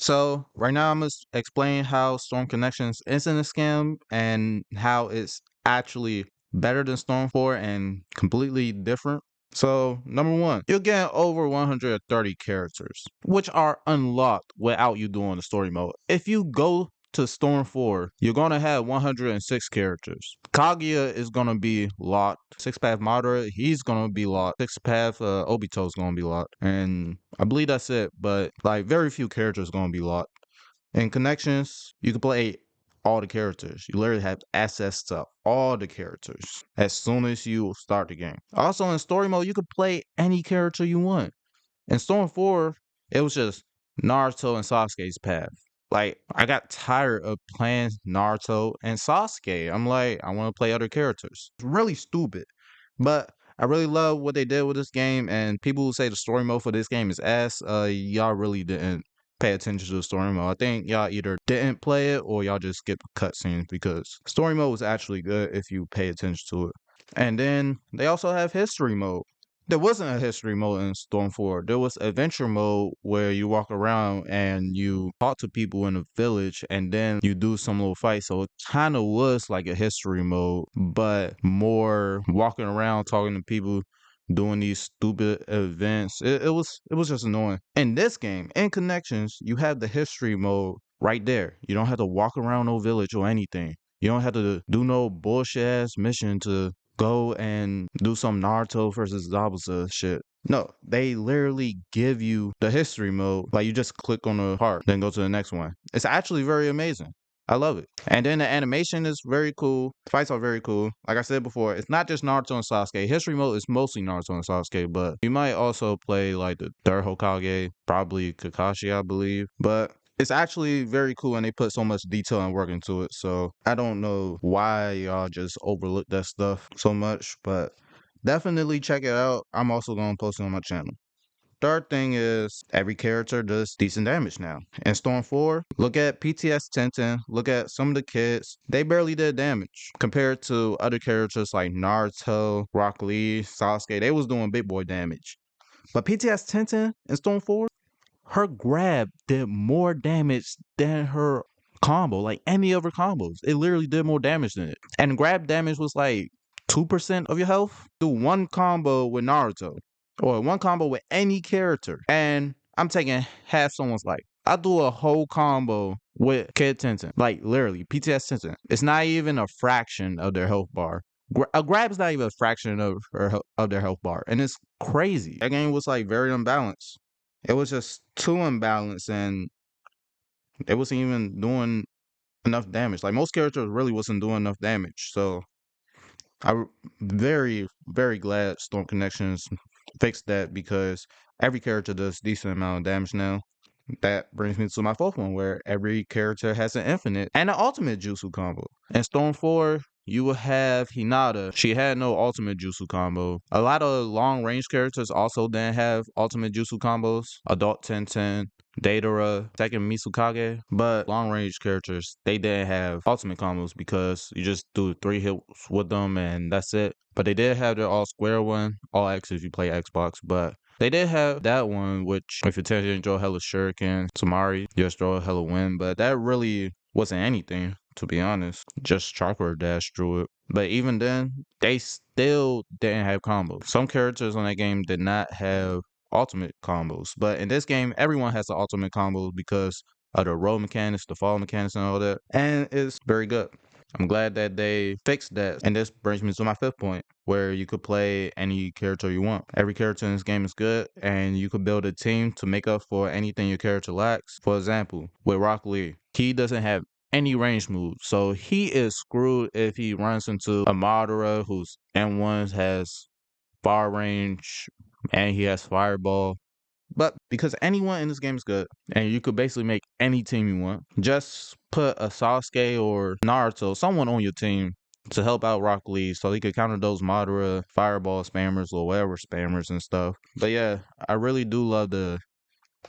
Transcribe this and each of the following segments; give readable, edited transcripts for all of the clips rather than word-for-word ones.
So right now I'm gonna explain how Storm Connections isn't a scam and how it's actually better than Storm 4 and completely different. So number one, you'll get over 130 characters, which are unlocked without you doing the story mode. If you go to Storm 4, you're gonna have 106 characters. Kaguya is gonna be locked. Six Path Madara, he's gonna be locked. Six Path Obito is gonna be locked, and I believe that's it. But like, very few characters gonna be locked. In Connections, you can play all the characters. You literally have access to all the characters as soon as you start the game. Also, in story mode, you could play any character you want. In Storm 4, it was just Naruto and Sasuke's path. Like, I got tired of playing Naruto and Sasuke. I'm like, I want to play other characters. It's really stupid. But I really love what they did with this game, and people who say the story mode for this game is ass, y'all really didn't pay attention to the story mode. I think y'all either didn't play it or y'all just skipped cutscenes, because story mode was actually good if you pay attention to it. And then they also have history mode. There wasn't a history mode in Storm 4. There was adventure mode where you walk around and you talk to people in a village and then you do some little fights. So it kind of was like a history mode, but more walking around talking to people, doing these stupid events. It was just annoying. In this game, in Connections, you have the history mode right there. You don't have to walk around no village or anything. You don't have to do no bullshit ass mission to go and do some Naruto versus Zabuza shit. No, they literally give you the history mode. Like, you just click on the part, then go to the next one. It's actually very amazing. I love it. And then the animation is very cool. The fights are very cool. Like I said before, it's not just Naruto and Sasuke. History mode is mostly Naruto and Sasuke, but you might also play like the third Hokage, probably Kakashi, I believe. But it's actually very cool, and they put so much detail and work into it. So I don't know why y'all just overlook that stuff so much, but definitely check it out. I'm also going to post it on my channel. Third thing is every character does decent damage now. In Storm 4, look at PTS Tenten, look at some of the kids. They barely did damage compared to other characters like Naruto, Rock Lee, Sasuke. They was doing big boy damage. But PTS Tenten in Storm 4, her grab did more damage than her combo, like any of her combos. It literally did more damage than it. And grab damage was like 2% of your health. Do one combo with Naruto or one combo with any character, and I'm taking half someone's life. I do a whole combo with Kid Tenten, like literally PTS Tenten. It's not even a fraction of their health bar. A grab is not even a fraction of their health bar, and it's crazy. That game was like very unbalanced. It was just too imbalanced, and it wasn't even doing enough damage. Like, most characters really wasn't doing enough damage. So I'm very, very glad Storm Connections fixed that, because every character does decent amount of damage now. That brings me to my fourth one, where every character has an infinite and an ultimate jutsu combo. In Storm 4, you will have Hinata. She had no ultimate jutsu combo. A lot of long range characters also didn't have ultimate jutsu combos. Adult Tenten, Deidara, second Misukage. But long range characters, they didn't have ultimate combos because you just do 3 hits with them and that's it. But they did have their all square one, all X if you play Xbox. But they did have that one, which if you tell you enjoy hella shuriken, Samari, just throw a hella win. But that really wasn't anything, to be honest. Just chakra dash through it. But even then, they still didn't have combos. Some characters on that game did not have ultimate combos. But in this game, everyone has the ultimate combos because of the roll mechanics, the fall mechanics, and all that. And it's very good. I'm glad that they fixed that. And this brings me to my fifth point, where you could play any character you want. Every character in this game is good, and you could build a team to make up for anything your character lacks. For example, with Rock Lee, he doesn't have any range moves, so he is screwed if he runs into a Madara whose M1 has far range and he has Fireball. But because anyone in this game is good, and you could basically make any team you want, just put a Sasuke or Naruto, someone on your team, to help out Rock Lee so he could counter those Madara Fireball spammers or whatever spammers and stuff. But yeah, I really do love the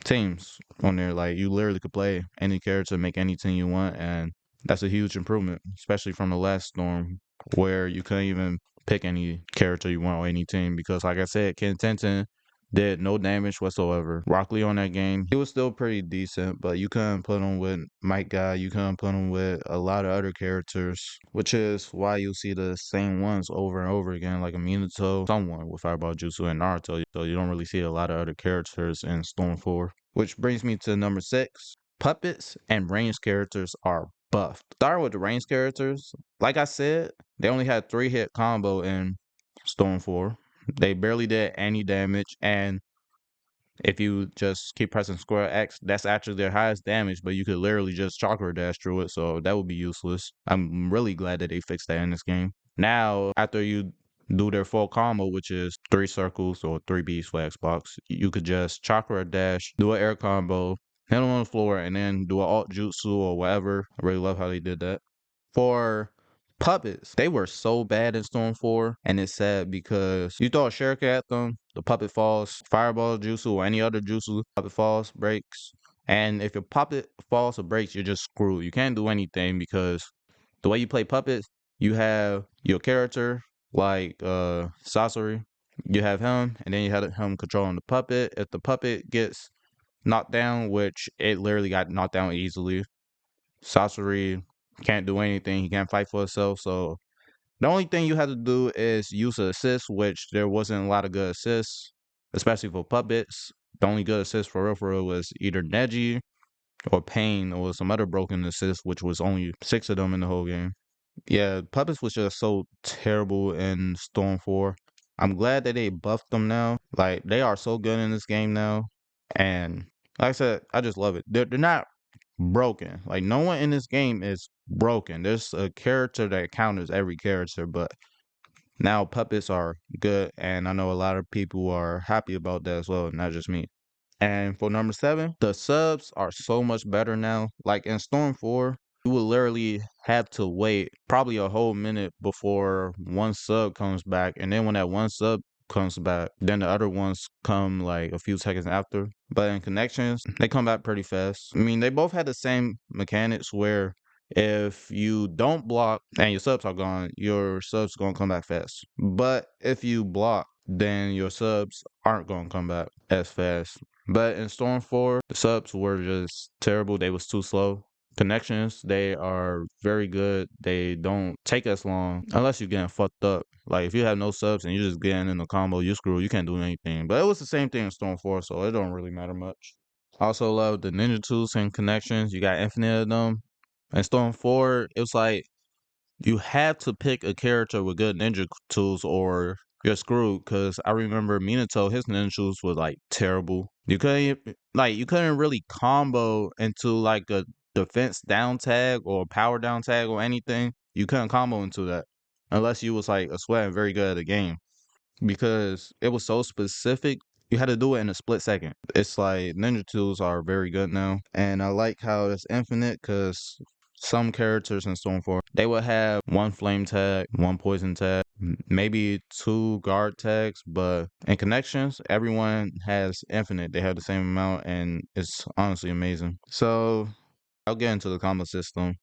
teams on there. Like, you literally could play any character, make any team you want, and that's a huge improvement, especially from the last Storm, where you couldn't even pick any character you want or any team, because like I said, Ken Tenten did no damage whatsoever. Rock Lee on that game, he was still pretty decent, but you couldn't put him with Might Guy, you couldn't put him with a lot of other characters, which is why you see the same ones over and over again, like a Minato, someone with Fireball Jutsu and Naruto, so you don't really see a lot of other characters in Storm 4. Which brings me to number 6. Puppets and ranged characters are buffed. Starting with the ranged characters, like I said, they only had 3-hit combo in Storm 4. They barely did any damage, and if you just keep pressing square X, that's actually their highest damage, but you could literally just chakra dash through it, so that would be useless. I'm really glad that they fixed that in this game. Now, after you do their full combo, which is 3 circles or 3 Bs for Xbox, you could just chakra dash, do an air combo, hit them on the floor, and then do an alt jutsu or whatever. I really love how they did that. For puppets, they were so bad in Storm 4, and it's sad because you throw a shuriken at them, the puppet falls, fireball jutsu or any other jutsu, puppet falls, breaks, and if your puppet falls or breaks, you're just screwed. You can't do anything because the way you play puppets, you have your character like Sasori, you have him, and then you have him controlling the puppet. If the puppet gets knocked down, which it literally got knocked down easily, Sasori can't do anything. He can't fight for himself. So the only thing you have to do is use an assist, which there wasn't a lot of good assists, especially for puppets. The only good assist for real was either Neji or Pain or some other broken assist, which was only 6 of them in the whole game. Yeah, puppets was just so terrible in Storm 4. I'm glad that they buffed them now. Like, they are so good in this game now. And like I said, I just love it. They're not broken. Like, no one in this game is broken. There's a character that counters every character, but now puppets are good, and I know a lot of people are happy about that as well, not just me. And for number 7, the subs are so much better now. Like in Storm 4, you will literally have to wait probably a whole minute before one sub comes back, and then when that one sub comes back, then the other ones come like a few seconds after. But in connections, they come back pretty fast. I mean, they both had the same mechanics where if you don't block and your subs are gone, your subs gonna come back fast. But if you block, then your subs aren't gonna come back as fast. But in Storm 4, the subs were just terrible. They was too slow. Connections, they are very good. They don't take as long unless you're getting fucked up. Like if you have no subs and you're just getting in a combo, you screw. You can't do anything. But it was the same thing in Storm 4, so it don't really matter much. I also love the ninja tools and connections. You got infinite of them. In Storm 4, it was like you had to pick a character with good ninja tools or you're screwed. Cause I remember Minato, his ninja tools was like terrible. You couldn't really combo into like a defense down tag or power down tag or anything. You couldn't combo into that unless you was like a sweat and very good at the game because it was so specific. You had to do it in a split second. It's like ninja tools are very good now, and I like how it's infinite because some characters in Storm 4 they would have one flame tag, one poison tag, maybe 2 guard tags, but in connections, everyone has infinite. They have the same amount, and it's honestly amazing. So I'll get into the combo system.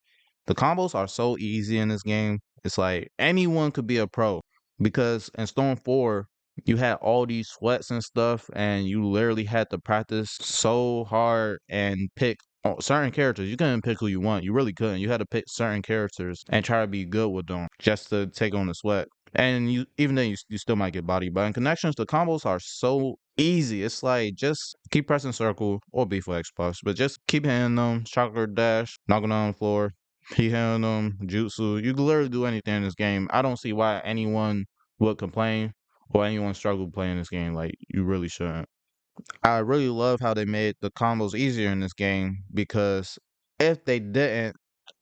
The combos are so easy in this game. It's like anyone could be a pro because in Storm 4, you had all these sweats and stuff, and you literally had to practice so hard and pick certain characters. You couldn't pick who you want. You really couldn't. You had to pick certain characters and try to be good with them just to take on the sweat. And you even then you still might get bodied. But in connections, the combos are so easy. It's like just keep pressing circle or B for Xbox, but just keep hitting them, chakra dash, knocking on the floor, keep hitting them, jutsu. You can literally do anything in this game. I don't see why anyone would complain or anyone struggle playing this game. Like you really shouldn't. I really love how they made the combos easier in this game because if they didn't,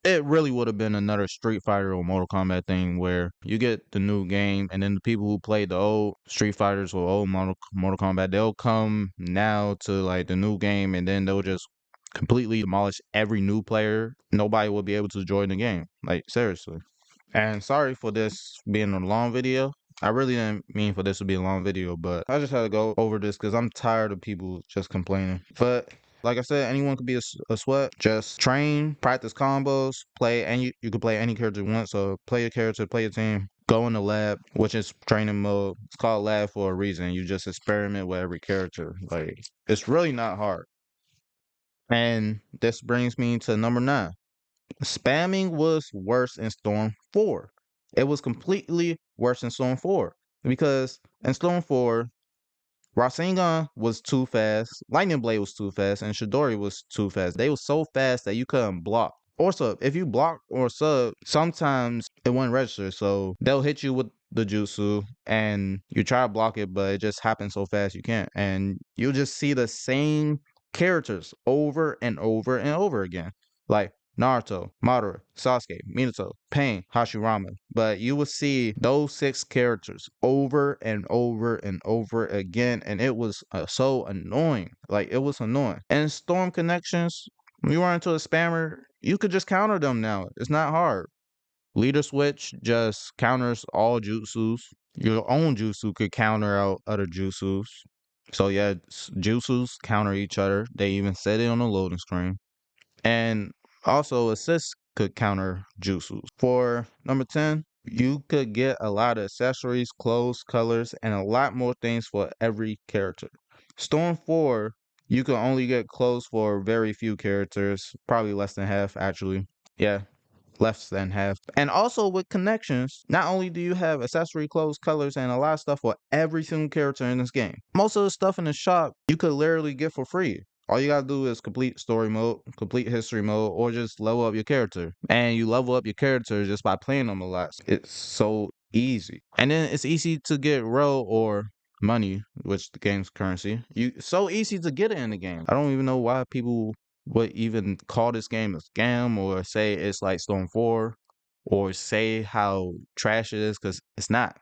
it really would have been another Street Fighter or Mortal Kombat thing where you get the new game and then the people who played the old Street Fighters or old Mortal Kombat, they'll come now to like the new game and then they'll just completely demolish every new player. Nobody will be able to join the game. Like seriously. And sorry for this being a long video. I really didn't mean for this to be a long video, but I just had to go over this because I'm tired of people just complaining. But like I said, anyone could be a sweat. Just train, practice combos, play, and you can play any character you want. So play your character, play your team, go in the lab, which is training mode. It's called lab for a reason. You just experiment with every character. Like, it's really not hard. And this brings me to number 9. Spamming was worse in Storm 4. It was completely worse in Storm 4 because in Storm 4, Rasengan was too fast, Lightning Blade was too fast, and Shidori was too fast. They were so fast that you couldn't block or sub. If you block or sub, sometimes it wouldn't register. So they'll hit you with the jutsu and you try to block it, but it just happens so fast you can't. And you'll just see the same characters over and over and over again. Like Naruto, Madara, Sasuke, Minato, Pain, Hashirama. But you will see those 6 characters over and over and over again, and it was so annoying. Like, it was annoying. And Storm Connections, when you run into a spammer, you could just counter them now. It's not hard. Leader Switch just counters all jutsus. Your own jutsu could counter out other jutsus. So yeah, jutsus counter each other. They even said it on the loading screen. And also, assists could counter jutsus. For number 10, you could get a lot of accessories, clothes, colors, and a lot more things for every character. Storm 4, you can only get clothes for very few characters, probably less than half, actually. Yeah, less than half. And also with connections, not only do you have accessory, clothes, colors, and a lot of stuff for every single character in this game, most of the stuff in the shop you could literally get for free. All you gotta do is complete story mode, complete history mode, or just level up your character. And you level up your character just by playing them a lot. It's so easy. And then it's easy to get row or money, which the game's currency. It's so easy to get it in the game. I don't even know why people would even call this game a scam or say it's like Storm 4 or say how trash it is because it's not.